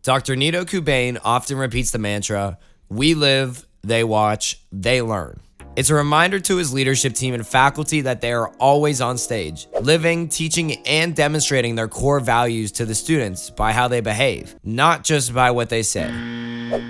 Dr. Nito Kubain often repeats the mantra, "We live, they watch, they learn." It's a reminder to his leadership team and faculty that they are always on stage, living, teaching, and demonstrating their core values to the students by how they behave, not just by what they say.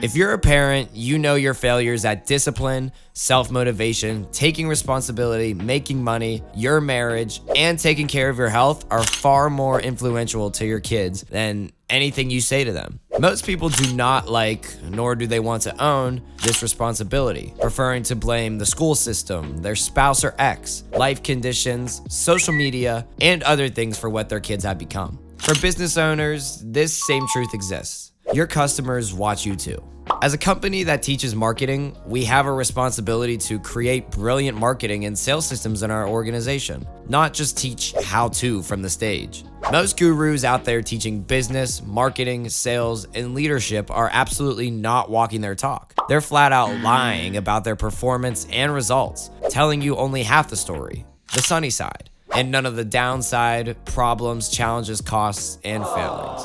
If you're a parent, you know your failures at discipline, self-motivation, taking responsibility, making money, your marriage, and taking care of your health are far more influential to your kids than anything you say to them. Most people do not like, nor do they want to own, this responsibility, preferring to blame the school system, their spouse or ex, life conditions, social media, and other things for what their kids have become. For business owners, this same truth exists. Your customers watch you too. As a company that teaches marketing, we have a responsibility to create brilliant marketing and sales systems in our organization, not just teach how to from the stage. Most gurus out there teaching business, marketing, sales, and leadership are absolutely not walking their talk. They're flat out lying about their performance and results, telling you only half the story, the sunny side, and none of the downside, problems, challenges, costs, and failings.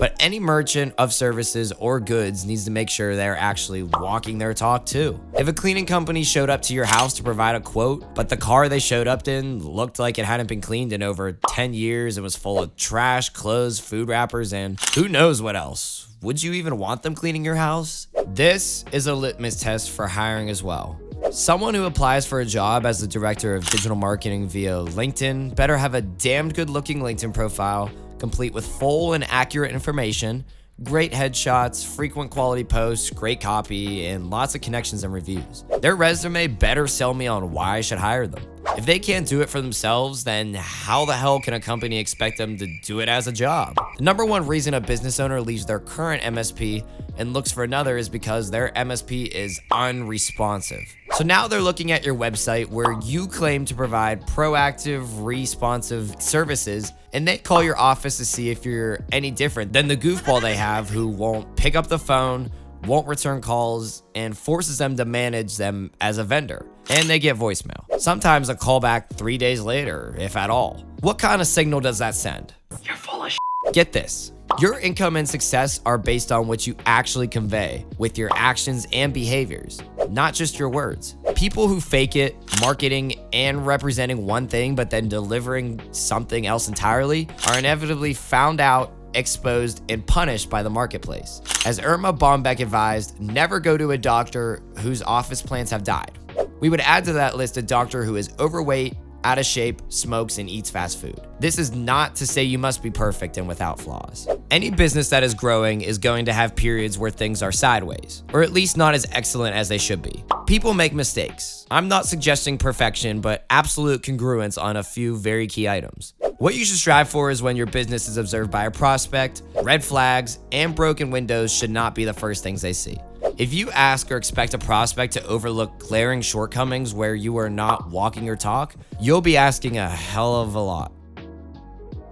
But any merchant of services or goods needs to make sure they're actually walking their talk too. If a cleaning company showed up to your house to provide a quote, but the car they showed up in looked like it hadn't been cleaned in over 10 years and was full of trash, clothes, food wrappers, and who knows what else, would you even want them cleaning your house? This is a litmus test for hiring as well. Someone who applies for a job as the director of digital marketing via LinkedIn better have a damned good looking LinkedIn profile, complete with full and accurate information, great headshots, frequent quality posts, great copy, and lots of connections and reviews. Their resume better sell me on why I should hire them. If they can't do it for themselves, then how the hell can a company expect them to do it as a job? The number one reason a business owner leaves their current MSP and looks for another is because their MSP is unresponsive. So now they're looking at your website where you claim to provide proactive, responsive services, and they call your office to see if you're any different than the goofball they have who won't pick up the phone, won't return calls, and forces them to manage them as a vendor. And they get voicemail. Sometimes a callback 3 days later, if at all. What kind of signal does that send? You're full of shit. Get this. Your income and success are based on what you actually convey with your actions and behaviors, not just your words. People who fake it, marketing and representing one thing but then delivering something else entirely, are inevitably found out, exposed, and punished by the marketplace. As Irma Bombeck advised, never go to a doctor whose office plants have died. We would add to that list a doctor who is overweight, out of shape, smokes, and eats fast food. This is not to say you must be perfect and without flaws. Any business that is growing is going to have periods where things are sideways, or at least not as excellent as they should be. People make mistakes. I'm not suggesting perfection, but absolute congruence on a few very key items. What you should strive for is when your business is observed by a prospect, red flags and broken windows should not be the first things they see. If you ask or expect a prospect to overlook glaring shortcomings where you are not walking your talk, you'll be asking a hell of a lot.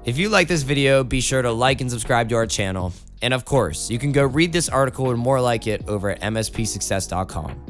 If you like this video, be sure to like and subscribe to our channel. And of course, you can go read this article and more like it over at mspsuccess.com.